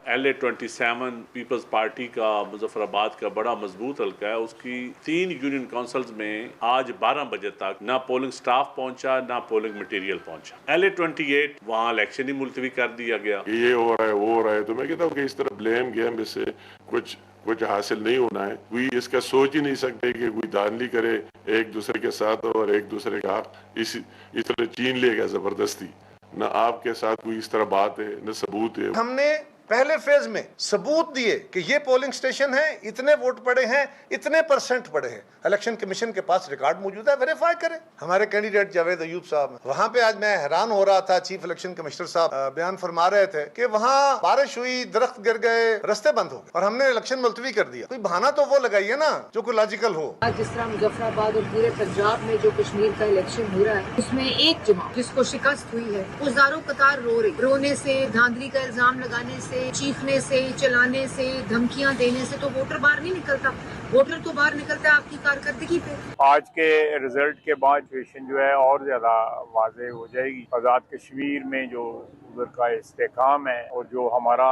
LA-27 peoples party का मुजफ्फराबाद का बड़ा मजबूत हल्का है। उसकी 3 यूनियन काउंसिल्स में आज 12 बजे तक ना पोलिंग स्टाफ पहुंचा ना पोलिंग मटेरियल पहुंचा। LA-28 वहाँ इलेक्शन ही मुलतवी कर दिया गया। ये हो रहा है वो हो रहा है, तो मैं कहता हूँ कि इस तरह ब्लेम गेम इससे कुछ हासिल नहीं होना है। कोई इसका सोच ही नहीं सकते कि कोई धांधली करे एक दूसरे के साथ और एक दूसरे का इस तरह छीन लेगा जबरदस्ती। न आपके साथ कोई इस तरह बात है न सबूत है। हमने पहले फेज में सबूत दिए कि ये पोलिंग स्टेशन है, इतने वोट पड़े हैं, इतने परसेंट पड़े हैं। इलेक्शन कमीशन के पास रिकॉर्ड मौजूद है, वेरीफाई करें। हमारे कैंडिडेट जावेद अयूब साहब, वहां पे आज मैं हैरान हो रहा था, चीफ इलेक्शन कमिश्नर साहब बयान फरमा रहे थे कि वहां बारिश हुई, दरख्त गिर गए, रस्ते बंद हो गए और हमने इलेक्शन मुलतवी कर दिया। कोई बहाना तो वो लगाइए ना जो कोई लॉजिकल हो। आज जिस तरह मुजफ्फराबाद और पूरे पंजाब में जो कश्मीर का इलेक्शन हो रहा है, उसमें एक जमात जिसको शिकस्त हुई है वो ज़ारो कतार रो रही, रोने से, धांधली का इल्जाम लगाने से, चीखने से, चलाने से, धमकियां देने से तो वोटर बाहर नहीं निकलता। वोटर तो बाहर निकलता है आपकी कारकर्दगी पे। आज के रिजल्ट के बाद सिचुएशन जो है और ज्यादा वाज़ेह हो जाएगी। आज़ाद कश्मीर में जो उधर का इस्तेकाम है और जो हमारा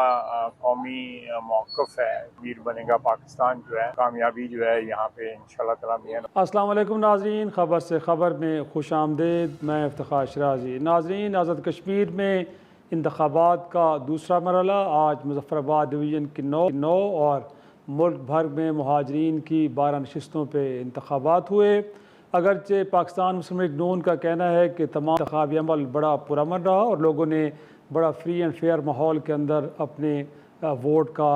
कौमी मौक़िफ़ है, मीर बनेगा पाकिस्तान जो है, कामयाबी जो है यहाँ पे इंशाल्लाह ताला मियां। अस्सलाम वालेकुम नाज़रीन, ख़बर से ख़बर में खुश आमदीद। मैं इफ्तिखार शराजी। नाज़रीन, आज़ाद कश्मीर में इंतख़ाबात का दूसरा मरहला आज मुजफ्फराबाद डिवीज़न की 9 और मुल्क भर में मुहाजिरीन की 12 नशिस्तों पर इंतख़ाबात हुए। अगरचे पाकिस्तान मुस्लिम लीग नून का कहना है कि तमाम इंतख़ाबी अमल बड़ा पुरअमन रहा और लोगों ने बड़ा फ्री एंड फेयर माहौल के अंदर अपने वोट का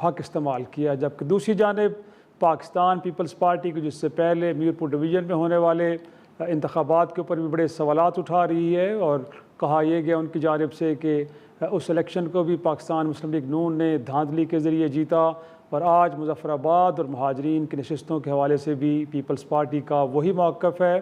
हक़ इस्तेमाल किया। जबकि दूसरी जानिब पाकिस्तान पीपल्स पार्टी को जिससे पहले मीरपुर डिवीज़न में होने वाले इंतख़ाबात के ऊपर भी बड़े सवालात उठा रही है और कहा यह गया उनकी जानिब से कि उस इलेक्शन को भी पाकिस्तान मुस्लिम लीग नून ने धांधली के ज़रिए जीता और आज मुजफ्फराबाद और मुहाजिरीन की नशिस्तों के हवाले से भी पीपल्स पार्टी का वही मौक़िफ़ है।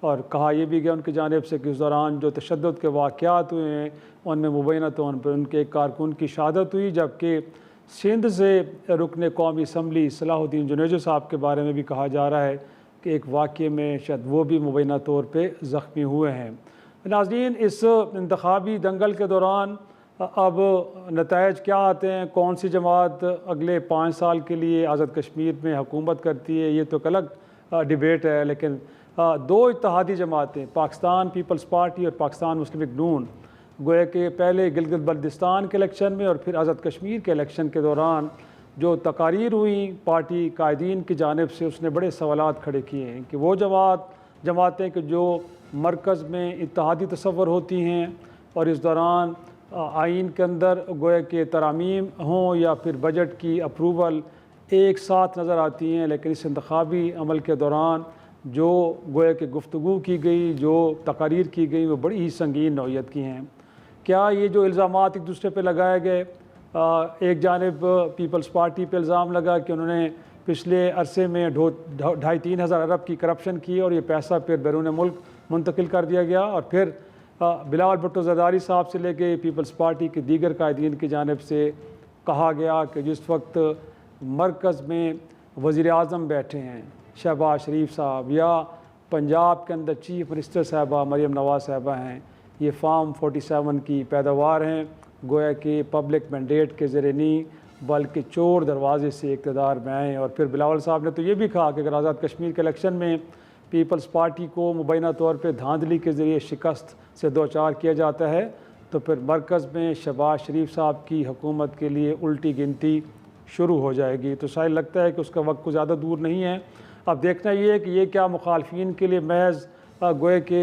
और कहा यह भी गया उनकी जानिब से कि उस दौरान जो तशद्दुद के वाक़यात हुए हैं उनमें मुबैना तौर पर उनके एक कारकुन की शहादत हुई। जबकि सिंध से रुकन कौमी असम्बली सलाहुद्दीन जुनेजो साहब के बारे में भी कहा जा रहा है कि एक वाक़ये में शायद वो भी मुबैना तौर पर ज़ख्मी हुए हैं। नाज़रीन, इस इंतख़ाबी दंगल के दौरान अब नताइज क्या आते हैं, कौन सी जमात अगले 5 साल के लिए आज़ाद कश्मीर में हुकूमत करती है, ये तो एक अलग डिबेट है। लेकिन 2 इत्तेहादी जमातें पाकिस्तान पीपल्स पार्टी और पाकिस्तान मुस्लिम लीग नून गोया कि पहले गिलगित बल्तिस्तान के इलेक्शन में और फिर आज़ाद कश्मीर के इलेक्शन के दौरान जो तकारीर हुई पार्टी कायदीन की जानिब से, उसने बड़े सवालात खड़े किए हैं कि वो जमातें कि जो मरकज़ में इत्तेहादी तसव्वुर होती हैं और इस दौरान आइन के अंदर गोया के तरामीम हों या फिर बजट की अप्रूवल एक साथ नज़र आती हैं, लेकिन इस इंतख़ाबी अमल के दौरान जो गोया के गुफ्तगू की गई, जो तकारीर की गई, वो बड़ी ही संगीन नौइयत की हैं। क्या ये जो इल्ज़ामात एक दूसरे पे लगाए गए, एक जानिब पीपल्स पार्टी पे इल्ज़ाम लगा कि उन्होंने पिछले अरसे में 2.5-3 हज़ार अरब की करप्शन की और ये पैसा फिर बैरून मुल्क मुंतकिल कर दिया गया, और फिर बिलावल भुट्टो ज़रदारी साहब से लेके पीपल्स पार्टी के दीगर कायदीन की जानिब से कहा गया कि जिस वक्त मरकज़ में वज़ीर आज़म बैठे हैं शहबाज शरीफ साहब या पंजाब के अंदर चीफ मिनिस्टर साहबा मरीम नवाज़ साहबा हैं, ये फार्म 47 की पैदावार हैं, गोया कि पब्लिक मैंडेट के ज़रिए नहीं बल्कि चोर दरवाज़े से इक़्तिदार में आए। और फिर बिलावल साहब ने तो ये भी कहा कि अगर आज़ाद कश्मीर के इलेक्शन में पीपल्स पार्टी को मुबैना तौर पर धांधली के ज़रिए शिकस्त से दो चार किया जाता है तो फिर मरकज़ में शहबाज शरीफ साहब की हुकूमत के लिए उल्टी गिनती शुरू हो जाएगी। तो शायद लगता है कि उसका वक्त कुछ ज़्यादा दूर नहीं है। अब देखना ये है कि ये क्या मुखालफिन के लिए महज गोए के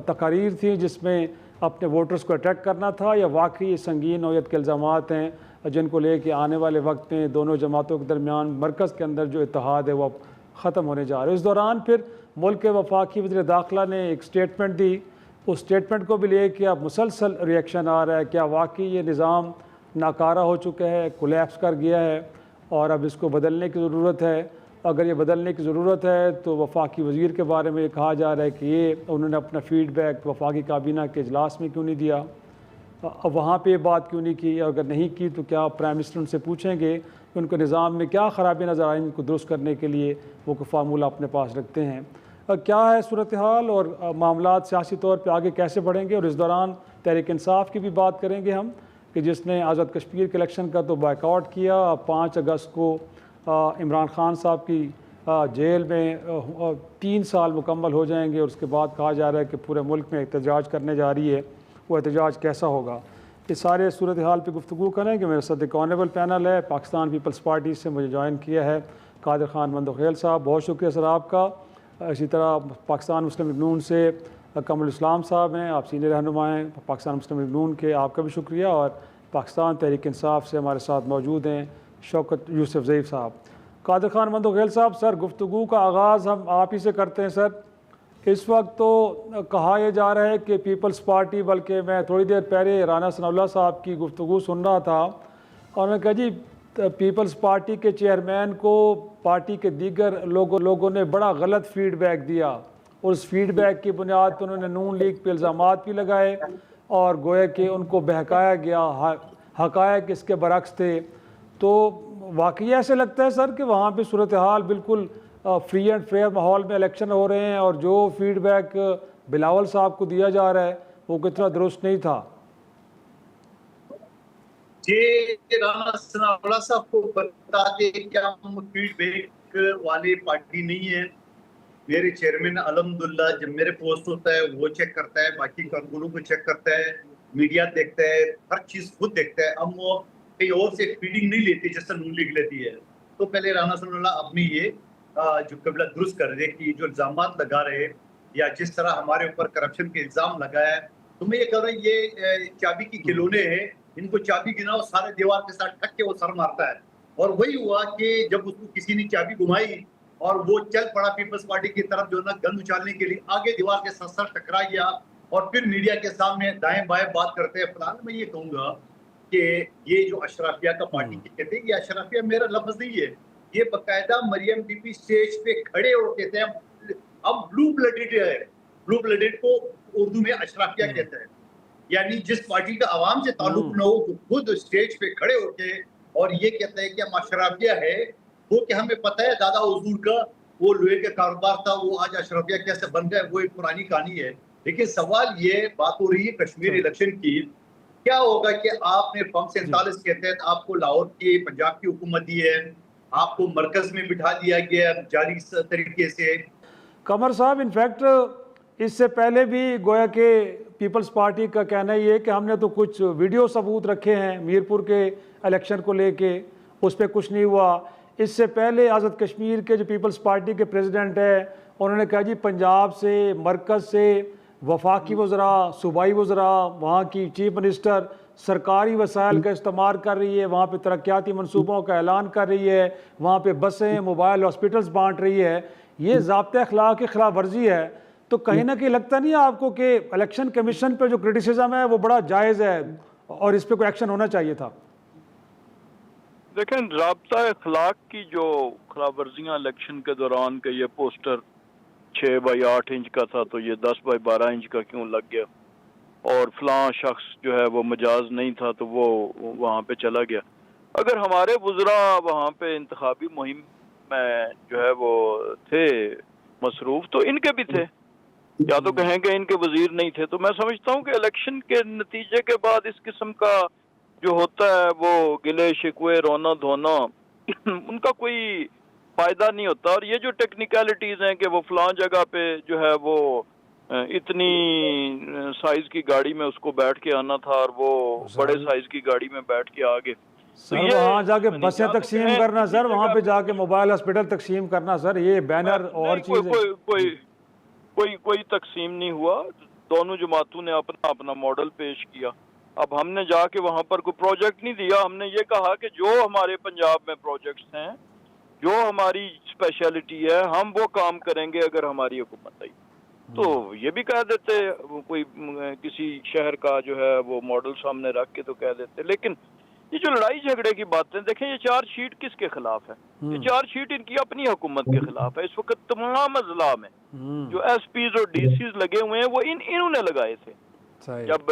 तकारीर थी जिसमें अपने वोटर्स को अट्रैक्ट करना था, या वाकई संगीन नौयत के इल्ज़ामात हैं जिनको ले कर आने वाले वक्त में दोनों जमातों के दरमियान मरकज़ के अंदर जो इत्तेहाद है वो ख़त्म होने जा रहा है। इस दौरान फिर मुल्क के वफाकी वज़ीर दाखिला ने एक स्टेटमेंट दी, उस स्टेटमेंट को भी ले के अब मुसलसल रिएक्शन आ रहा है। क्या वाकई ये निज़ाम नाकारा हो चुका है, कोलैप्स कर गया है और अब इसको बदलने की ज़रूरत है? अगर ये बदलने की ज़रूरत है तो वफाकी वज़ीर के बारे में कहा जा रहा है कि ये उन्होंने अपना फ़ीडबैक वफाकी काबीना के इजलास में क्यों नहीं दिया, अब वहाँ पे बात क्यों नहीं की? अगर नहीं की तो क्या प्राइम मिनिस्टर उनसे पूछेंगे कि उनको निज़ाम में क्या ख़राबी नज़र आई, इनको दुरुस्त करने के लिए वो कोई फार्मूला अपने पास रखते हैं? क्या है सूरत हाल और मामलात सियासी तौर पे आगे कैसे बढ़ेंगे, और इस दौरान तहरीक इंसाफ की भी बात करेंगे हम कि जिसने आज़ाद कश्मीर के इलेक्शन का तो बायकॉट किया। 5 अगस्त को इमरान खान साहब की जेल में 3 साल मुकम्मल हो जाएंगे और उसके बाद कहा जा रहा है कि पूरे मुल्क में एहतजाज करने जा रही है। वो एहतजाज कैसा होगा, इस सारे सूरत हाल पर गुफ्तगू करें कि मेरे साथ एक ऑनरेबल पैनल है, पाकिस्तान पीपल्स पार्टी से मुझे ज्वाइन किया है कादिर खान मंदोखेल साहब, बहुत शुक्रिया सर आपका। इसी तरह पाकिस्तान मुस्लिम लीग नून से कमल इस्लाम साहब हैं, आप सीनियर रहनुमा हैं पाकिस्तान मुस्लिम लीग नून के, आपका भी शुक्रिया। और पाकिस्तान तहरीक इंसाफ से हमारे साथ मौजूद हैं शौकत यूसुफ ज़ईफ़ साहब। कादिर खान मंदोखेल साहब, सर गुफ्तगू का आगाज़ हम आप ही से करते हैं। सर इस वक्त तो कहा यह जा रहा है कि पीपल्स पार्टी, बल्कि मैं थोड़ी देर पहले राना सनाउल्लाह साहब की गुफ्तगू सुन रहा था और मैं कहा जी पीपल्स पार्टी के चेयरमैन को पार्टी के दीगर लोगों ने बड़ा गलत फीडबैक दिया और उस फीडबैक की बुनियाद पर उन्होंने नून लीग पे इल्ज़ामात भी लगाए और गोया कि उनको बहकाया गया, हक़ाइक़ इसके बरक्स थे। तो वाकई ऐसे लगता है सर कि वहाँ पे सूरत हाल बिल्कुल फ्री एंड फेयर माहौल में इलेक्शन हो रहे हैं और जो फीडबैक बिलावल साहब को दिया जा रहा है वो कितना दुरुस्त नहीं था। ये राना सनाउल्लाह साहब को बता दे कि हम फीडबैक वाली पार्टी नहीं है। मेरे चेयरमैन अलहमदुल्ला जब मेरे पोस्ट होता है वो चेक करता है, बाकी कारकुनों को चेक करता है, मीडिया देखता है, हर चीज खुद देखता है। हम वो कहीं और से फीडिंग नहीं लेती जैसे नून लीग लेती है। तो पहले राना सनाउल्लाह अपनी ये जो कबला दुरुस्त कर दे कि जो इल्जामात लगा रहे या जिस तरह हमारे ऊपर करप्शन के इल्जाम लगाया है, तो मैं ये कह रहा हूँ ये चाबी की खिलौने हैं, इनको चाबी गिनाओ सारे दीवार के साथ ठक के वो सर मारता है। और वही हुआ कि जब उसको किसी ने चाबी घुमाई और वो चल पड़ा पीपल्स पार्टी की तरफ जो ना गंद उछालने के लिए, आगे दीवार के साथ सर टकरा गया और फिर मीडिया के सामने दाएं बाएं बात करते हैं। फिलहाल मैं ये कहूंगा कि ये जो अशराफिया का पार्टी की कहते हैं, ये अशराफिया मेरा लफ्ज नहीं है, ये बकायदा मरियम बीबी स्टेज पे खड़े हो कहते हैं अब ब्लू ब्लडेड है। ब्लू ब्लडेड को उर्दू में अशराफिया कहते हैं, यानी जिस पार्टी का आवाम से ताल्लुक न हो तो खुद स्टेज पे खड़े होके और ये कहते हैं कि हम अशराफिया है। वो कि हमें पता है दादा हुजूर का वो लोहे का कारोबार था, वो आज अशराफिया कैसे बन गए, वो एक पुरानी कहानी है। लेकिन सवाल ये बात हो रही है कश्मीर इलेक्शन की, क्या होगा कि आपने फॉर्म 47 के तहत आपको लाहौर की पंजाब की हुकूमत दी है, आपको मरकज में बिठा दिया गया जारी तरीके से। कमर साहब इनफैक्ट इससे पहले भी गोया के पीपल्स पार्टी का कहना ये है कि हमने तो कुछ वीडियो सबूत रखे हैं मीरपुर के इलेक्शन को लेके, उस पर कुछ नहीं हुआ। इससे पहले आज़ाद कश्मीर के जो पीपल्स पार्टी के प्रेसिडेंट हैं उन्होंने कहा जी पंजाब से, मरकज़ से वफाकी वज़रा, सूबाई वज़रा, वहाँ की चीफ मिनिस्टर सरकारी वसाइल का इस्तेमाल कर रही है, वहाँ पे तरक्याती मनसूबों का ऐलान कर रही है, वहाँ पे बसें, मोबाइल, हॉस्पिटल्स बांट रही है। ये ज़ाब्ते अखलाक की खिलाफ वर्जी है। तो कहीं ना कहीं लगता नहीं है आपको कि इलेक्शन कमीशन पे जो क्रिटिसिज्म है वो बड़ा जायज़ है और इस पर कोई एक्शन होना चाहिए था? देखें, ज़ाब्ता अखलाक की जो खिलाफ वर्जियाँ इलेक्शन के दौरान के ये पोस्टर 6 बाई 8 इंच का था तो ये 10 बाई 12 इंच का क्यों लग गया, और फलां शख्स जो है वो मजाज नहीं था तो वो वहाँ पे चला गया। अगर हमारे वज़रा वहाँ पे इंतखाबी मुहिम में जो है वो थे मसरूफ़ तो इनके भी थे, या तो कहेंगे इनके वजीर नहीं थे। तो मैं समझता हूँ कि इलेक्शन के नतीजे के बाद इस किस्म का जो होता है वो गिले शिकवे, रोना धोना उनका कोई फायदा नहीं होता। और ये जो टेक्निकलिटीज हैं कि वो फलां जगह पे जो है वो इतनी साइज की गाड़ी में उसको बैठ के आना था और वो बड़े साइज की गाड़ी में बैठ के आ गए, सर तो वहाँ जाके बसें तकसीम करना, सर वहाँ पे जाके मोबाइल हॉस्पिटल तकसीम करना, सर ये बैनर और चीज़ कोई तकसीम नहीं हुआ। दोनों जमातों ने अपना अपना मॉडल पेश किया। अब हमने जाके वहाँ पर कोई प्रोजेक्ट नहीं दिया, हमने ये कहा कि जो हमारे पंजाब में प्रोजेक्ट्स हैं, जो हमारी स्पेशलिटी है, हम वो काम करेंगे अगर हमारी हुकूमत आई। तो ये भी कह देते, कोई किसी शहर का जो है वो मॉडल सामने रख के तो कह देते। लेकिन ये जो लड़ाई झगड़े की बातें, देखें ये चार्जशीट किसके खिलाफ है? ये चार्जशीट इनकी अपनी हुकूमत के खिलाफ है। इस वक्त तमाम अजला में जो एसपीज और डीसीज लगे हुए हैं वो इन्होंने लगाए थे। जब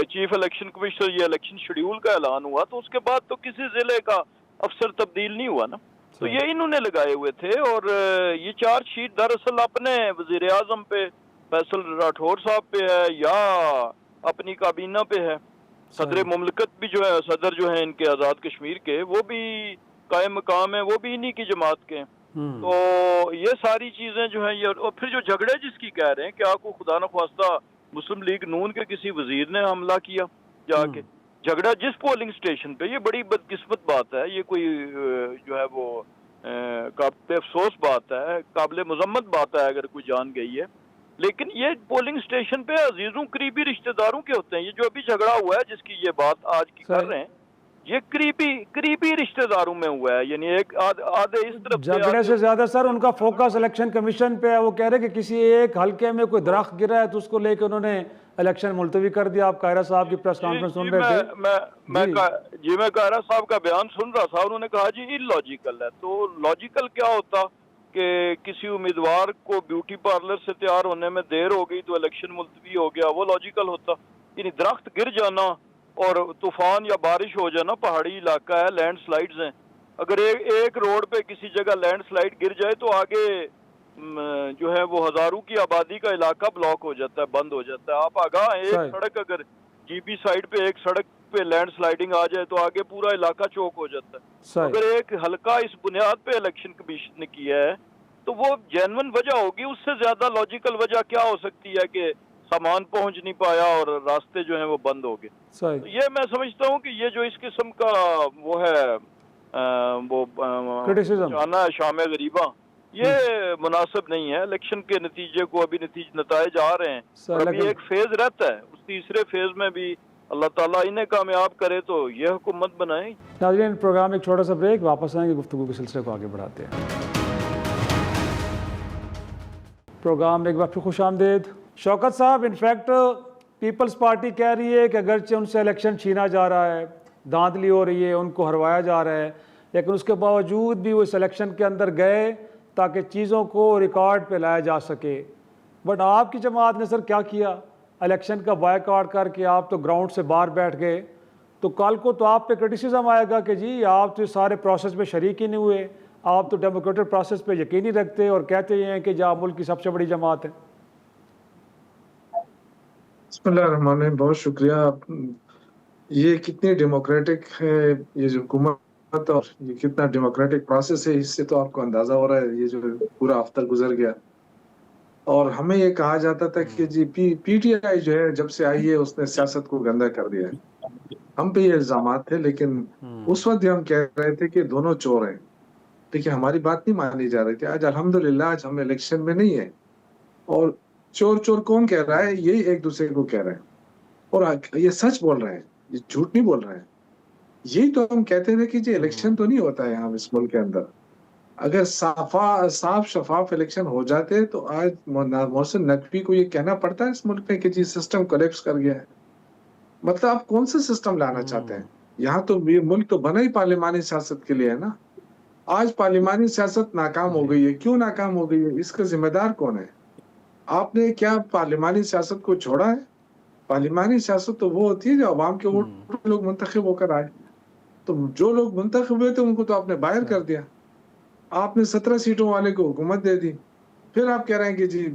चीफ इलेक्शन कमिश्नर ये इलेक्शन शेड्यूल का ऐलान हुआ तो उसके बाद तो किसी जिले का अफसर तब्दील नहीं हुआ ना, तो ये इन्होंने लगाए हुए थे। और ये चार्जशीट दरअसल अपने वजीर आजम पे, फैसल राठौर साहब पे है या अपनी काबीना पे है। सदर मुमलकत भी जो है, सदर जो है इनके आज़ाद कश्मीर के, वो भी कायम मकाम है, वो भी इन्हीं की जमात के हैं। तो ये सारी चीज़ें जो हैं ये, और फिर जो झगड़े जिसकी कह रहे हैं कि आपको खुदा न ख्वास्ता मुस्लिम लीग नून के किसी वजीर ने हमला किया जाके, झगड़ा जिस पोलिंग स्टेशन पे, ये बड़ी बदकिस्मत बात है। ये कोई जो है वो काबिल अफसोस बात है, काबिल मजम्मत बात है अगर कोई जान गई है। लेकिन ये पोलिंग स्टेशन पे अजीजों करीबी रिश्तेदारों के होते हैं। ये जो अभी झगड़ा हुआ है जिसकी ये बात आज की कर रहे हैं, ये करीबी रिश्तेदारों में हुआ है। यानी एक आधे इस तरफ झगड़े से ज्यादा सर उनका फोकस इलेक्शन कमीशन पे है। वो कह रहे हैं कि किसी एक हल्के में कोई दरख्त गिरा है तो उसको लेके उन्होंने इलेक्शन मुलतवी कर दिया। आप कायरा साहब की प्रेस कॉन्फ्रेंस सुन रहे थे? मैं कायरा साहब का बयान सुन रहा था। उन्होंने कहा जी इलॉजिकल है। तो लॉजिकल क्या होता कि किसी उम्मीदवार को ब्यूटी पार्लर से तैयार होने में देर हो गई तो इलेक्शन मुलतवी हो गया, वो लॉजिकल होता। यानी दरख्त गिर जाना और तूफान या बारिश हो जाना, पहाड़ी इलाका है, लैंडस्लाइड्स हैं। अगर एक रोड पे किसी जगह लैंडस्लाइड गिर जाए तो आगे जो है वो हजारों की आबादी का इलाका ब्लॉक हो जाता है, बंद हो जाता है। आप आगाह हैं, एक सड़क अगर जीबी साइड पे एक सड़क पे लैंडस्लाइडिंग आ जाए तो आगे पूरा इलाका चौक हो जाता है। अगर एक हल्का इस बुनियाद पे इलेक्शन कमीशन ने किया है तो वो जेन्युइन वजह होगी। उससे ज्यादा लॉजिकल वजह क्या हो सकती है कि सामान पहुंच नहीं पाया और रास्ते जो हैं वो बंद हो गए। तो ये मैं समझता हूँ कि ये जो इस किस्म का वो है वो जाना है शाम गरीबा, ये मुनासिब नहीं है। इलेक्शन के नतीजे को अभी नताइज आ रहे हैं और अभी एक फेज रहता है, उस तीसरे फेज में भी अल्लाह ताला इन्हें कामयाब करे तो ये हुकूमत बनाए। नाज़रीन, प्रोग्राम एक छोटा सा ब्रेक, वापस आएंगे, गुफ्तगू के सिलसिले को आगे बढ़ाते हैं। प्रोग्राम एक बार फिर खुश आमदेद। शौकत साहब, इनफैक्ट पीपल्स पार्टी कह रही है कि अगरचे उनसे इलेक्शन छीना जा रहा है, धांधली हो रही है, उनको हरवाया जा रहा है, लेकिन उसके बावजूद भी वो इस इलेक्शन के अंदर गए ताकि चीज़ों को रिकॉर्ड पे लाया जा सके। बट आपकी जमात ने सर क्या किया? इलेक्शन का बायकॉट करके आप तो ग्राउंड से बाहर बैठ गए। तो कल को तो आप पे क्रिटिसिज्म आएगा कि जी आप तो सारे प्रोसेस में शरीक ही नहीं हुए, आप तो डेमोक्रेटिक प्रोसेस पे यकीन ही रखते और कहते हैं कि जहाँ मुल्क की सबसे बड़ी जमात है। बिस्मिल्लाहिर्रहमानिर्रहीम, बहुत शुक्रिया। ये कितनी डेमोक्रेटिक है ये जो हुकूमत और ये कितना डेमोक्रेटिक प्रोसेस है, इससे तो आपको अंदाजा हो रहा है। ये जो पूरा हफ्ता गुजर गया और हमें ये कहा जाता था कि जी पीटीआई जो है जब से आई है उसने सियासत को गंदा कर दिया है। हम पे ये इल्जामात थे, लेकिन उस वक्त हम कह रहे थे कि दोनों चोर हैं। देखिए, हमारी बात नहीं मानी जा रही थी। आज अल्हम्दुलिल्लाह आज हम इलेक्शन में नहीं है और चोर चोर कौन कह रहा है? यही एक दूसरे को कह रहे हैं और ये सच बोल रहे हैं, ये झूठ नहीं बोल रहे हैं। यही तो हम कहते थे कि जी इलेक्शन तो नहीं होता है यहाँ इस मुल्क के अंदर। अगर साफ शफाफ इलेक्शन हो जाते तो आज मोहसिन नकवी को ये कहना पड़ता है इस मुल्क में कि जी सिस्टम कोलैप्स कर गया है। मतलब आप कौन सा सिस्टम लाना चाहते हैं? यहाँ तो ये मुल्क तो बना ही पार्लिमानी सियासत के लिए है ना। आज पार्लिमानी सियासत नाकाम हो गई है। क्यों नाकाम हो गई है? इसका जिम्मेदार कौन है? आपने क्या पार्लिमानी सियासत को छोड़ा है? पार्लिमानी सियासत तो वो होती है जो अवाम के वोट लोग मुंतखब होकर आए। तो जो लोग मुंतखब हुए थे उनको तो आपने बाहर कर दिया। आपने 17 सीटों वाले को हुकूमत दे दी। फिर आप कह रहे हैं कि जी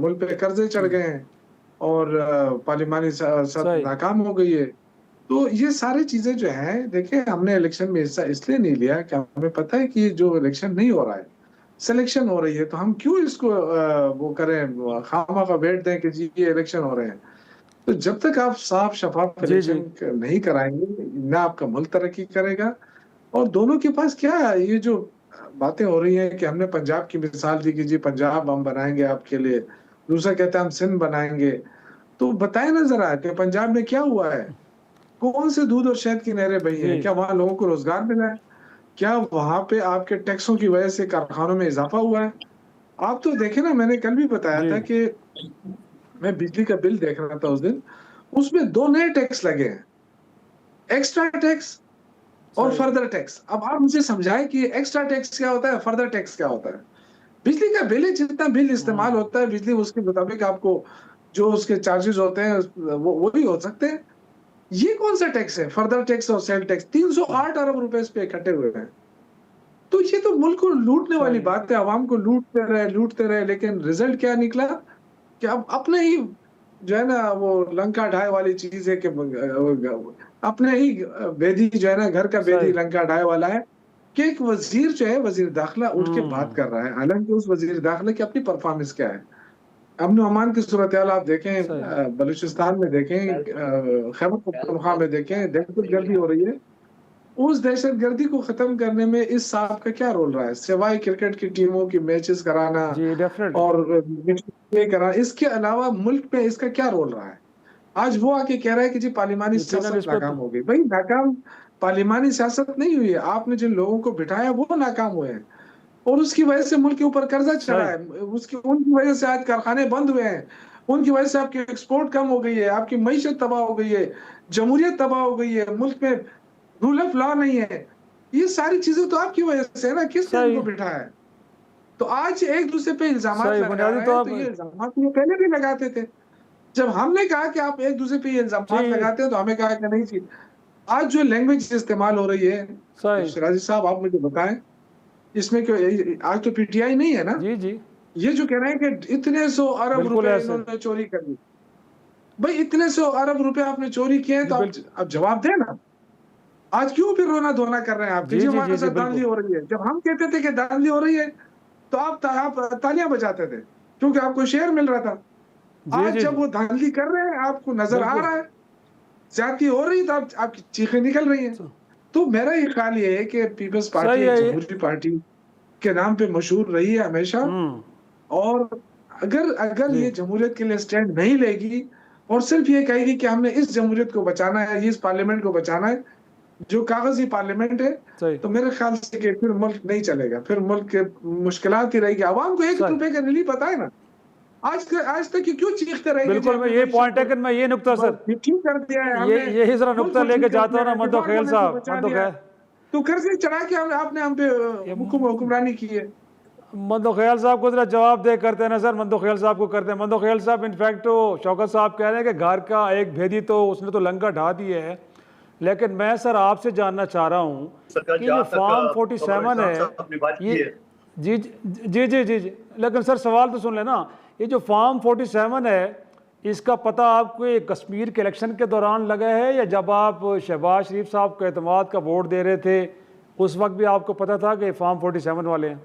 मुल्क पे कर्जे चढ़ गए हैं और पार्लिमानी सियासत नाकाम हो गई है। तो ये सारी चीजें जो हैं, देखिए हमने इलेक्शन में हिस्सा इसलिए नहीं लिया कि हमें पता है कि ये जो इलेक्शन नहीं हो रहा है, सिलेक्शन हो रही है, तो हम क्यों इसको वो करें, खामा का वेट दें कि जी ये इलेक्शन हो रहे हैं। तो जब तक आप साफ शफाफ इलेक्शन नहीं कराएंगे ना आपका मुल्क तरक्की करेगा। और दोनों के पास क्या है, ये जो बातें हो रही हैं कि हमने पंजाब की मिसाल दी कि जी पंजाब हम बनाएंगे आपके लिए, दूसरा कहता है हम सिंध बनाएंगे। तो बताए ना जरा कि पंजाब में क्या हुआ है? कौन से दूध और शहद की नहरें बही हैं? क्या वहां लोगों को रोजगार मिला है? क्या वहां पे आपके टैक्सों की वजह से कारखानों में इजाफा हुआ है? आप तो देखे ना, मैंने कल भी बताया था कि मैं बिजली का बिल देख रहा था उस दिन, उसमें 2 नए टैक्स लगे हैं, एक्स्ट्रा टैक्स और फर्दर टैक्स। अब आप मुझे समझाएं कि एक्स्ट्रा टैक्स क्या होता है, फर्दर टैक्स क्या होता है? बिजली का बिल है, जितना बिल इस्तेमाल होता है बिजली, उसके मुताबिक आपको जो उसके चार्जेस होते हैं वो ही हो सकते हैं। ये कौन सा टैक्स है? फर्दर टैक्स और सेल टैक्स 308 अरब रुपए इस पे इकट्ठे हुए हैं। तो ये तो मुल्क को लूटने वाली बात है। आवाम को लूटते रहे। लेकिन रिजल्ट क्या निकला कि अब अपने ही जो है ना वो लंका ढाए वाली चीज है कि अपने ही बेदी जो है ना, घर का बेदी सही। लंका ढाए वाला है कि एक वजीर जो है, वजीर दाखिला उठ के बात कर रहा है, हालांकि उस वजीर दाखिला की अपनी परफॉर्मेंस क्या है। अमन अमान की सूरत हाल आप देखें, सही। बलूचिस्तान में देखें, खैबर पख्तूनख्वा में देखें, दहशतगर्दी हो रही है। उस दहशतगर्दी को खत्म करने में इस साहब का क्या रोल रहा है, सिवाय क्रिकेट की टीमों की मैचेस कराना जी डेफिनेटली। और ये कराना, इसके अलावा मुल्क में इसका क्या रोल रहा है? आज वो आके कह रहा है कि जी पार्लिमानी ये तीनों सियासत निस्बत नाकाम हो गई। भाई नाकाम पार्लिमानी सियासत नहीं हुई है, आपने जिन लोगों को बिठाया वो नाकाम हुए हैं और उसकी वजह से मुल्क के ऊपर कर्जा चढ़ा है, उसकी उनकी वजह से आज कारखाने बंद हुए हैं, उनकी वजह से आपकी एक्सपोर्ट कम हो गई है, आपकी मईशत तबाह हो गई है, जमहूरियत तबाह हो गई है, मुल्क में रूल ऑफ लॉ नहीं है। ये सारी चीजें तो आपकी वजह से है ना, किसने सही। इनको बिठाया है? तो आज एक दूसरे पे इल्जाम सही, लगा बुनियादी रहे हैं, तौर तो पर- ये इल्जाम ये पहले भी लगाते थे। जब हमने कहा कि आप एक दूसरे पे ये इल्जाम जी। लगाते हैं तो हमें कहा कि नहीं जी, आज जो लैंग्वेज इस्तेमाल हो रही है, सही। शिराजी साहब आप मुझे बताएं, इसमें क्यों आज तो पीटीआई नहीं है ना, जी जी ये जो कह रहे हैं कि इतने 100 अरब बिल्कुल रुपए ऐसे। इन्होंने चोरी कर ली। भाई इतने 100 अरब रुपए आपने चोरी किए हैं तो आप जवाब दें ना। आज क्यों फिर रोना धोना कर रहे हैं आप कि जी, जी जी, हमारे जी, साथ बिल्कुल। धांधली हो रही है? जब हम कहते थे कि धांधली हो रही है तो आप तालियां बजाते थे क्योंकि आपको शेयर मिल रहा था। जी, आज जी, जब जी। वो धांधली कर रहे हैं, आपको नजर आ बिल्कुल। रहा है ज्यादती हो रही, तो आपकी चीखें निकल रही हैं। तो मेरा ये ख्याल ये है कि पीपल्स पार्टी सही है ये। जमहूरी पार्टी के नाम पे मशहूर रही है हमेशा, और अगर जी। ये जमहूरियत के लिए स्टैंड नहीं लेगी और सिर्फ ये कहेगी कि हमने इस जमहूरियत को बचाना है, इस पार्लियामेंट को बचाना है जो कागजी पार्लियामेंट है, सही। तो मेरे ख्याल से कि फिर मुल्क नहीं चलेगा, फिर मुल्क के मुश्किलात ही रहेगी। आवाम को एक सही। रुपए का रिलीफ पता है ना, आज तक क्यों चीखते रहेंगे? बिल्कुल, मैं ये पॉइंट है कि मैं ये नुक्ता सर ठीक कर दिया है ये हमने, यही जरा मुल्क नुक्ता को लेके ठीक कर जाता हूँ दिया ना है, मंदो डिफॉल्ट खेल होने से साहब, बचा मंदो लिया है। खेल तो कर्जे चढ़ा के आपने हम पे हुक्मरानी की है। मंदो ख्याल साहब को जरा जवाब दे करते हैं ना सर, मंदो ख्याल साहब को करते हैं। मंदो ख्याल साहब इनफैक्ट तो शौकत साहब कह रहे हैं कि घर का एक भेदी तो उसने तो लंका ढा दिया है, लेकिन मैं सर आपसे जानना चाह रहा हूँ कि ये फॉर्म 47 है ये जी जी जी जी जी लेकिन सर सवाल तो सुन लेना, ये जो फॉर्म 47 है इसका पता आपको ये कश्मीर के इलेक्शन के दौरान लगा है या जब आप शहबाज शरीफ साहब को एतमाद का वोट दे रहे थे उस वक्त भी आपको पता था कि फॉर्म 47 वाले हैं?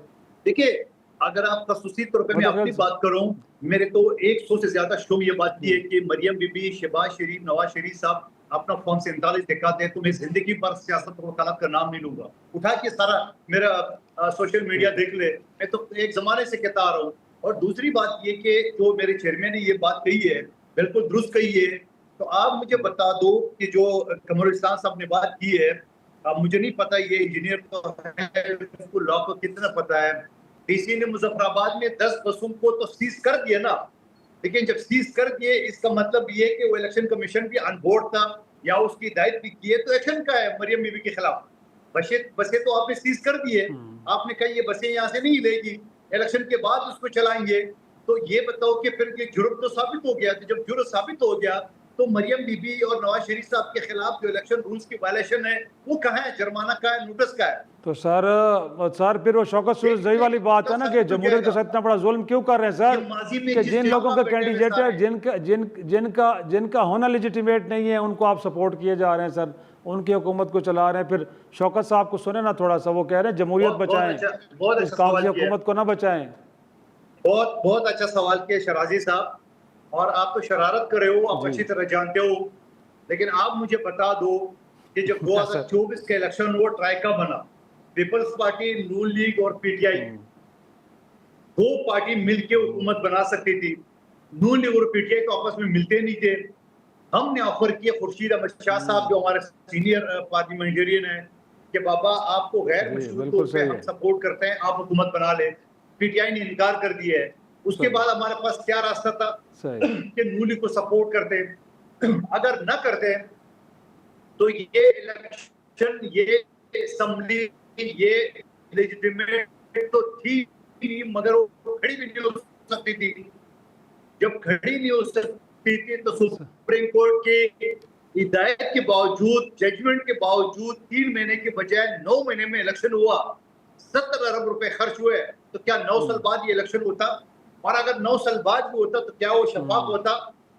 देखिए, अगर आप खसूसी तौर पे मैं अपनी बात करूं, मेरे तो 100 से ज्यादा शो में ये बात की है कि मरियम बीबी, शहबाज शरीफ, नवाज शरीफ साहब अपना फॉर्म 47 दिखाते हैं तो मैं जिंदगी पर सियासत और वकालत का नाम नहीं लूंगा। उठा के सारा मेरा सोशल मीडिया देख ले, मैं तो एक जमाने से कहता आ रहा हूँ। और दूसरी बात ये कि जो मेरे चेयरमैन ने ये बात कही है बिल्कुल दुरुस्त कही है। तो आप मुझे बता दो कि जो कमरुस्तान साहब ने बात की है, मुझे नहीं पता ये इंजीनियर तो है, उसको लॉ को कितना पता है। डीसी ने मुजफ्फराबाद में 10 बसों को तो सीज कर दिया ना, लेकिन जब सीज कर दिए इसका मतलब ये कि वो इलेक्शन कमीशन भी अनबोर्ड था या उसकी हिदायत भी की है, तो एक्शन का है मरियम बीबी के खिलाफ। बसें तो आपने सीज कर दिए, आपने कहा ये बसें यहाँ से नहीं लेगी, इलेक्शन के बाद उसको चलाएंगे। तो ये बताओ कि फिर ये जुर्म तो साबित हो गया। तो जब जुर्म साबित हो गया तो मरियम बीबी और नवाज शरीफ साहब के खिलाफ जो इलेक्शन रूल्स की वायलेशन है वो कहाँ है, जुर्माना का है, नोटिस का है? तो सर फिर वो शौकत सूरजई वाली बात है ना कि जमहूरियत के साथ इतना बड़ा जुल्म क्यों कर रहे हैं सर कि जिन लोगों का कैंडिडेट है जिनका होना लेजिटिमेट नहीं है उनको आप सपोर्ट किए जा रहे हैं सर, उनकी हुकूमत को चला रहे हैं। फिर शौकत साहब को सुने ना थोड़ा सा, वो कह रहे हैं जमहूरियत बचाएं, इस कागजी हुकूमत को ना बचाएं। बहुत अच्छा सवाल किया शराजी साहब, और आप तो शरारत कर रहे हो, आप अच्छी तरह जानते हो। लेकिन आप मुझे बता दो कि जब 2024 का इलेक्शन हुआ, ट्राइका बना, पीपल्स पार्टी, नून लीग और पीटीआई, दो पार्टी मिलके हुकूमत बना सकती थी। नून लीग और पीटीआई तो आपस में मिलते नहीं थे। हमने ऑफर किया, खुर्शीद अहमद शाह साहब जो हमारे सीनियर पार्लियामेंटेरियन है, कि बाबा आपको गैर मशरूत तौर पे हम सपोर्ट करते हैं, आप हुकूमत बना ले। पीटीआई ने इनकार कर दिया है। उसके बाद हमारे पास क्या रास्ता था कि नून लीग को सपोर्ट करते, अगर न करते तो ये इलेक्शन, ये असेंबली, ये लेजिटिमेट तो थी मगर वो खड़ी भी नहीं हो सकती थी। जब खड़ी नहीं हो सकती थी तो सुप्रीम कोर्ट की हिदायत के बावजूद, जजमेंट के बावजूद 3 महीने के बजाय 9 महीने में इलेक्शन हुआ। 70 अरब रुपए खर्च हुए। तो क्या 9 साल बाद ये इलेक्शन होता? और अगर 9 साल बाद भी होता तो क्या वो शफाफ होता?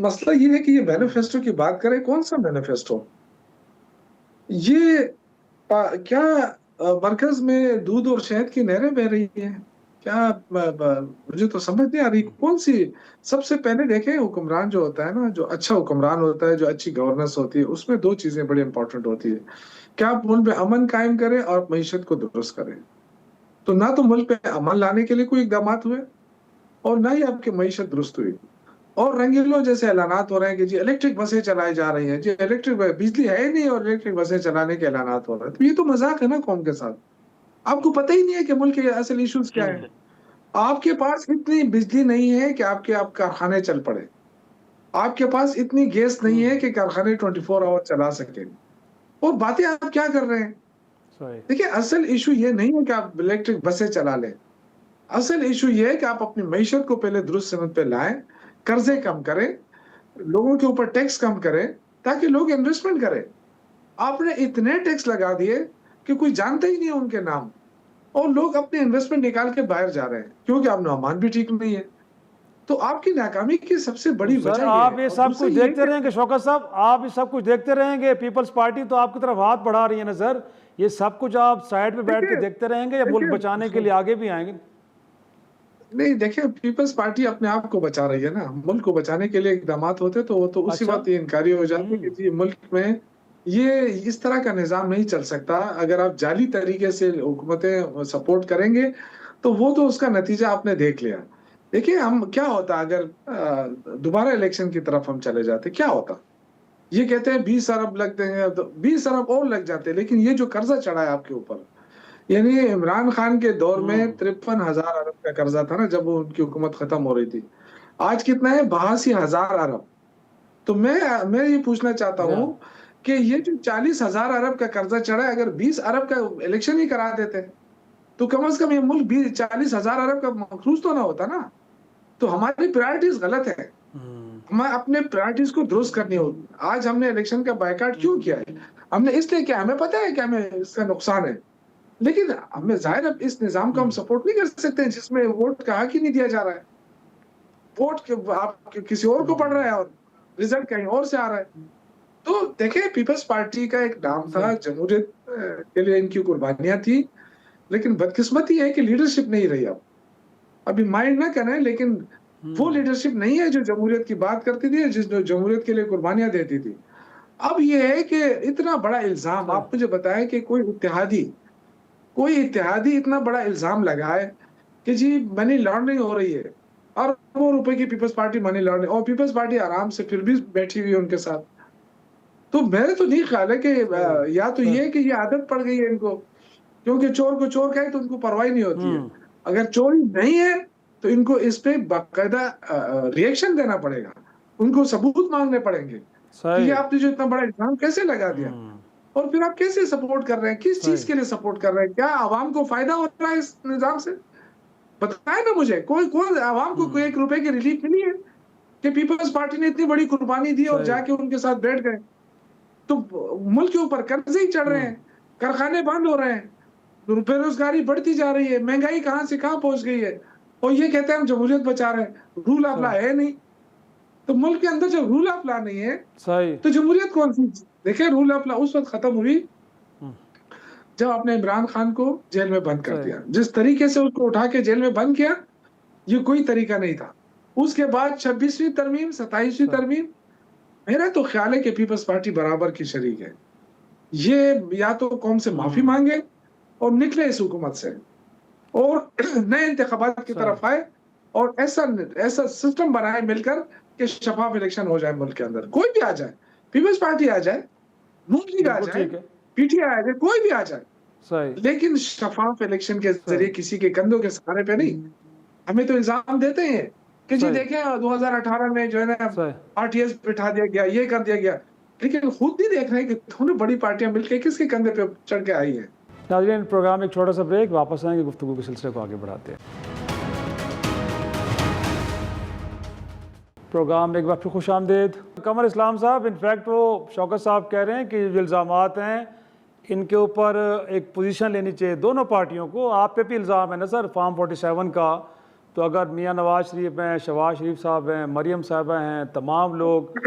मसला ये है कि ये मैनिफेस्टो की बात करें, कौन सा मैनिफेस्टो? ये क्या मरकज में दूध और शहद की नहरें बह रही हैं क्या? मुझे तो समझ नहीं आ रही कौन सी। सबसे पहले देखें, हुक्मरान जो होता है ना, जो अच्छा हुक्मरान होता है, जो अच्छी गवर्नेंस होती है, उसमें दो चीजें बड़ी इंपॉर्टेंट होती है कि आप मुल्क में अमन कायम करें और मईशत को दुरुस्त करें। तो ना तो मुल्क में अमन लाने के लिए कोई इकदाम हुए और ना ही आपकी मईशत दुरुस्त हुई। और रंगीलों जैसे ऐलानात हो रहे हैं कि जी इलेक्ट्रिक बसें चलाई जा रही हैं, जी इलेक्ट्रिक बिजली है ही नहीं और इलेक्ट्रिक बसें चलाने के ऐलानात हो रहे हैं। तो ये तो मजाक है ना कौम के साथ। आपको पता ही नहीं है कि मुल्क के असल इश्यूज क्या है। आपके पास इतनी बिजली नहीं है कि आप कारखाने चल पड़े। आपके पास इतनी गैस नहीं है कि कारखाने 24 आवर चला सके। और बातें आप क्या कर रहे हैं? देखिए, असल इशू ये नहीं है कि आप इलेक्ट्रिक बसें चला लें। असल इशू ये है कि आप अपनी मईशत को पहले दुरुस्त समत पे लाएं, कर्जे कम करें, लोगों के ऊपर टैक्स कम करें ताकि लोग इन्वेस्टमेंट करें। आपने इतने टैक्स लगा दिए कि कोई जानता ही नहीं है उनके नाम, और लोग अपने इन्वेस्टमेंट निकाल के बाहर जा रहे हैं क्योंकि आपने अमान भी ठीक नहीं है। तो आपकी नाकामी की सबसे बड़ी वजह आप ये सब कुछ देखते रहेंगे शौकत साहब, आप ये सब कुछ देखते रहेंगे। पीपल्स पार्टी तो आपकी तरफ हाथ बढ़ा रही है ना सर, ये सब कुछ आप साइड में बैठ के देखते रहेंगे या मुल्क बचाने के लिए आगे भी आएंगे? नहीं, देखिए, पीपल्स पार्टी अपने आप को बचा रही है ना। मुल्क को बचाने के लिए इकदाम होते तो वो तो उसी वक्त ये इनकारी हो जाती कि जी मुल्क में ये इस तरह का निजाम नहीं चल सकता। अगर आप जाली तरीके से हुकूमतें सपोर्ट करेंगे तो वो तो उसका नतीजा आपने देख लिया। देखिए, हम क्या होता अगर दोबारा इलेक्शन की तरफ हम चले जाते, क्या होता? ये कहते हैं 20 अरब लग देंगे, तो 20 अरब और लग जाते। लेकिन ये जो कर्जा चढ़ा है आपके ऊपर, यानी इमरान खान के दौर में 53,000 अरब का कर्जा था ना जब उनकी हुकूमत खत्म हो रही थी। आज कितना है? 82,000 अरब। तो मैं ये पूछना चाहता हूँ कि ये जो 40,000 अरब का कर्जा चढ़ा है, अगर 20 अरब का इलेक्शन ही करा देते तो कम से कम ये मुल्क 40,000 अरब का मखरूज तो ना होता ना। तो हमारी प्रायोरिटीज गलत है। हमें अपने प्रायोरिटीज को दुरुस्त करनी होगी। आज हमने इलेक्शन का बायकॉट क्यों किया है? हमने इसलिए किया, हमें पता है कि हमें इसका नुकसान है, लेकिन हमें जाहिर है इस निजाम को हम सपोर्ट नहीं कर सकते जिसमें वोट का हक ही नहीं दिया जा रहा है। वोट आप किसी और को पड़ रहा है और रिजल्ट कहीं और से आ रहा है। तो देखिए, पीपल्स पार्टी का एक नाम था, जमहूरियत के लिए इनकी कुर्बानियां थी, लेकिन बदकिस्मती है कि लीडरशिप नहीं रही। अब अभी माइंड ना करें, लेकिन वो लीडरशिप नहीं है जो जमहूरियत की बात करती थी, जिस जमहूरियत के लिए कुर्बानियां देती थी। अब ये है कि इतना बड़ा इल्जाम, आप मुझे बताएं कि कोई इत्तेहादी इतना बड़ा इल्जाम लगाए कि जी मनी लॉन्ड्रिंग हो रही है और वो रुपए की पीपल्स पार्टी मनी लॉन्ड्रिंग, और पीपल्स पार्टी आराम से फिर भी बैठी हुई है उनके साथ। तो मेरे तो नहीं ख्याल है कि या तो ये कि ये आदत पड़ गई है इनको, क्योंकि चोर को चोर कहे तो उनको परवाह नहीं होती है। अगर चोरी नहीं है तो इनको इस पे बाकायदा रिएक्शन देना पड़ेगा, उनको सबूत मांगने पड़ेंगे कि ये आपने जो इतना बड़ा इल्जाम कैसे लगा दिया, और फिर आप कैसे सपोर्ट कर रहे हैं, किस चीज के लिए सपोर्ट कर रहे हैं? क्या आवाम को फायदा हो रहा है इस निजाम से? बताए ना मुझे, कोई आवाम को कोई 1 रुपए की रिलीफ मिली है कि पीपल्स पार्टी ने इतनी बड़ी कुर्बानी दी और जाके उनके साथ बैठ गए? तो मुल्क के ऊपर कर्जे ही चढ़ रहे हैं, कारखाने बंद हो रहे हैं, बेरोजगारी बढ़ती जा रही है, महंगाई कहां से कहां पहुंच गई है, और ये कहते हैं हम जमहूरियत बचा रहे हैं। रूल ऑफ लॉ है नहीं, तो मुल्क के अंदर जब रूल ऑफ लॉ नहीं है तो जमहूरियत कौन सी? देखिए, रूल ऑफ लॉ उस वक्त खत्म हुई जब आपने इमरान खान को जेल में बंद कर दिया। जिस तरीके से उसको उठा के जेल में बंद किया, ये कोई तरीका नहीं था। उसके बाद 26वीं तरमीम, 27वीं तरमीम, मेरा तो ख्याल है कि पीपल्स पार्टी बराबर की शरीक है। ये या तो कौम से माफी मांगे और निकले इस हुकूमत से और नए इंतखाबात की तरफ आए और ऐसा सिस्टम बनाए मिलकर कि शफाफ इलेक्शन हो जाए मुल्क के अंदर। कोई भी आ जाए, पीपल्स पार्टी आ जाए, नून लीग आ जाए, पीटीआई आ जाए, कोई भी आ जाए, लेकिन शफाफ इलेक्शन के जरिए किसी के कंधों के सहारे पे नहीं। हमें तो इल्जाम देते हैं कि जी देखें 2018 में जो है ना आरटीएस बिठा दिया गया, ये कर दिया गया, लेकिन खुद नहीं देख रहे कि दोनों बड़ी पार्टियां मिलकर किसके कंधे पे चढ़ के आई है। नाज़रीन, प्रोग्राम एक छोटा सा ब्रेक, वापस आएंगे, गुफ्तगू के सिलसिले को आगे बढ़ाते हैं। प्रोग्राम एक बार फिर खुश आमदेद। कमर इस्लाम साहब, इनफैक्ट वो शौकत साहब कह रहे हैं कि जो इल्ज़ामात हैं इनके ऊपर एक पोजीशन लेनी चाहिए दोनों पार्टियों को। आप पे भी इल्ज़ाम है ना सर, फार्म 47 का, तो अगर मियाँ नवाज शरीफ हैं, शहबाज शरीफ साहब हैं, मरियम साहबा हैं, तमाम लोग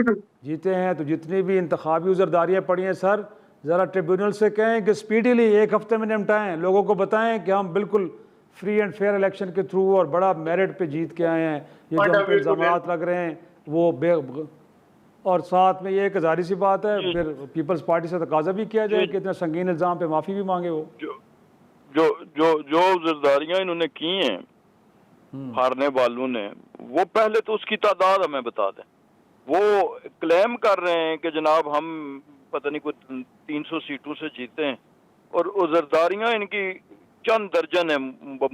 जीते हैं, तो जितनी भी इंतखाबी उज़रदारियाँ पड़ी हैं सर, ज़रा ट्रिब्यूनल से कहें कि स्पीडीली 1 हफ्ते में निपटाएं, लोगों को बताएं कि हम बिल्कुल फ्री एंड फेयर इलेक्शन के थ्रू और बड़ा मेरिट पे जीत के आए हैं। ये जो हम पे इल्ज़ामात लग रहे हैं वो और साथ में ये एक ज़ाहिर सी बात है, फिर पीपल्स पार्टी से तकाजा भी किया जाए कि इतना संगीन इल्ज़ाम पे माफ़ी भी मांगे वो। जो उज़रदारियाँ इन्होंने की हैं हारने वालों ने, वो पहले तो उसकी तादाद हमें बता दें। वो क्लेम कर रहे हैं कि जनाब हम पता नहीं कोई 300 सीटों से जीते हैं, और उज़रदारियाँ इनकी चंद दर्जन है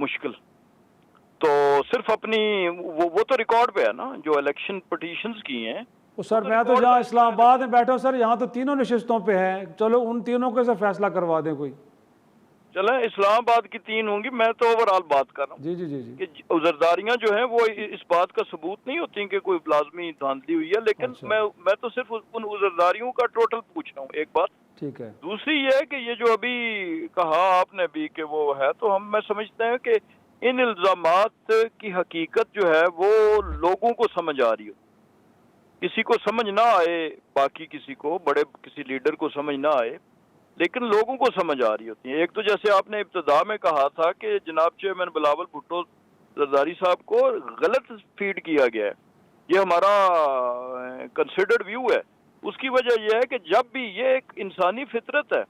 मुश्किल। तो सिर्फ अपनी वो तो रिकॉर्ड पे है ना, जो इलेक्शन पिटीशंस की हैं। तो सर मैं तो जहाँ इस्लामाबाद में बैठा हूँ सर, यहाँ तो 3 नशिस्तों पे है, चलो उन 3 के से फैसला करवा दें कोई। चले इस्लामाबाद की 3 होंगी, मैं तो ओवरऑल बात कर रहा हूँ। जी जी जी जी कि उज़रदारियाँ जो हैं वो इस बात का सबूत नहीं होती कि कोई लाजमी धांधली हुई है, लेकिन अच्छा। मैं तो सिर्फ उन उज़रदारियों का टोटल पूछ रहा हूँ, एक बात। ठीक है। दूसरी ये है कि ये जो अभी कहा आपने भी कि वो है, तो मैं समझते हैं कि इन इल्जामात की हकीकत जो है वो लोगों को समझ आ रही हो, किसी को समझ ना आए, बाकी किसी को, बड़े किसी लीडर को समझ ना आए, लेकिन लोगों को समझ आ रही होती है। एक तो जैसे आपने इब्तिदा में कहा था कि जनाब चेयरमैन बिलावल भुट्टो जरदारी साहब को गलत फीड किया गया है, ये हमारा कंसिडर्ड व्यू है। उसकी वजह यह है कि जब भी, ये एक इंसानी फितरत है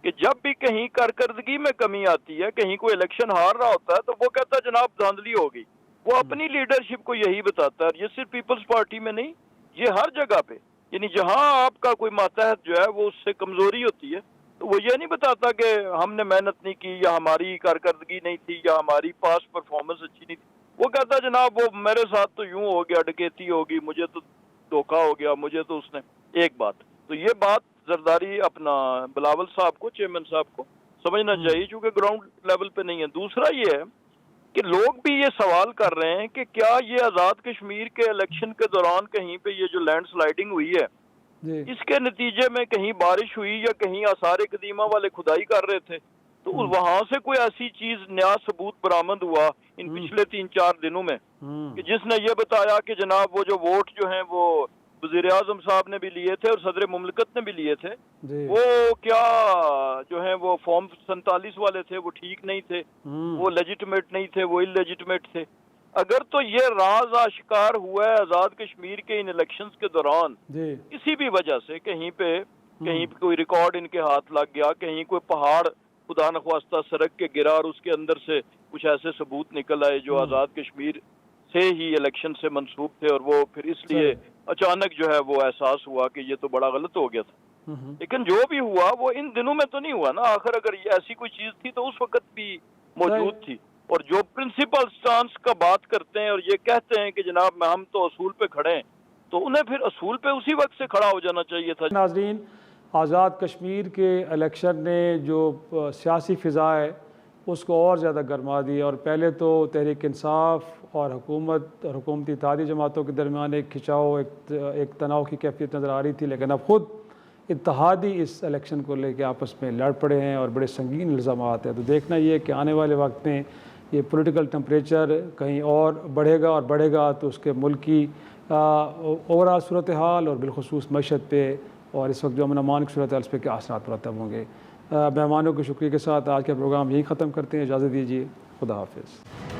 कि जब भी कहीं कारकर्दगी में कमी आती है, कहीं कोई इलेक्शन हार रहा होता है, तो वो कहता है जनाब धांधली हो गई। वो अपनी लीडरशिप को यही बताता है, ये सिर्फ पीपल्स पार्टी में नहीं, ये हर जगह पे। यानी जहां आपका कोई मातहत जो है वो उससे कमजोरी होती है, तो वो ये नहीं बताता कि हमने मेहनत नहीं की, या हमारी कारकर्दगी नहीं थी, या हमारी पास परफॉर्मेंस अच्छी नहीं थी। वो कहता जनाब वो मेरे साथ तो यूं हो गया, डकैती होगी, मुझे तो धोखा हो गया, मुझे तो उसने। एक बात तो ये बात जरदारी अपना बिलावल साहब को, चेयरमैन साहब को समझना चाहिए, क्योंकि ग्राउंड लेवल पे नहीं है। दूसरा ये है कि लोग भी ये सवाल कर रहे हैं कि क्या ये आज़ाद कश्मीर के इलेक्शन के दौरान कहीं पे ये जो लैंडस्लाइडिंग हुई है, इसके नतीजे में कहीं बारिश हुई, या कहीं आसार कदीमा वाले खुदाई कर रहे थे, तो वहां से कोई ऐसी चीज, नया सबूत बरामद हुआ इन पिछले 3-4 दिनों में कि जिसने ये बताया कि जनाब वो जो वोट जो हैं वो वज़ीर आज़म साहब ने भी लिए थे और सदर मुमलिकत ने भी लिए थे, वो क्या जो है वो फॉर्म 47 वाले थे, वो ठीक नहीं थे, वो लेजिटिमेट नहीं थे, वो इलेजिटिमेट थे। अगर तो ये राज आश्कार हुआ है आज़ाद कश्मीर के इन इलेक्शंस के दौरान, किसी भी वजह से कहीं पे कोई रिकॉर्ड इनके हाथ लग गया, कहीं कोई पहाड़ खुदा न ख्वास्ता सड़क के गिरा और उसके अंदर से कुछ ऐसे सबूत निकल आए जो आज़ाद कश्मीर से ही इलेक्शन से मंसूब थे, और वो फिर इसलिए अचानक जो है वो एहसास हुआ कि ये तो बड़ा गलत हो गया था। लेकिन जो भी हुआ वो इन दिनों में तो नहीं हुआ ना, आखिर अगर ये ऐसी कोई चीज थी तो उस वक्त भी मौजूद थी। और जो प्रिंसिपल स्टांस का बात करते हैं और ये कहते हैं कि जनाब हम तो असूल पे खड़े हैं, तो उन्हें फिर असूल पे उसी वक्त से खड़ा हो जाना चाहिए था। नाज़रीन, आज़ाद कश्मीर के इलेक्शन ने जो सियासी फ़िज़ा है उसको और ज़्यादा गरमा दी, और पहले तो तहरीक इंसाफ और हुकूमत और हुकूमती इत्तेहादी जमातों के दरमियान एक खिंचाव, एक तनाव की कैफियत नज़र आ रही थी, लेकिन अब ख़ुद इत्तेहादी इस इलेक्शन को लेकर आपस में लड़ पड़े हैं और बड़े संगीन इल्ज़ामात हैं। तो देखना ये कि आने वाले वक्त में ये पॉलिटिकल टेम्परेचर कहीं और बढ़ेगा, और बढ़ेगा तो उसके मुल्क की ओवरऑल सूरत हाल और बिलखुसूस मईशत पे और इस वक्त जो अमन अमान की सूरत हाल उस पर क्या असरात मुरतब होंगे। मेहमानों के शुक्रिया के साथ आज का प्रोग्राम यही ख़त्म करते हैं। इजाज़त दीजिए, खुदा हाफिज़।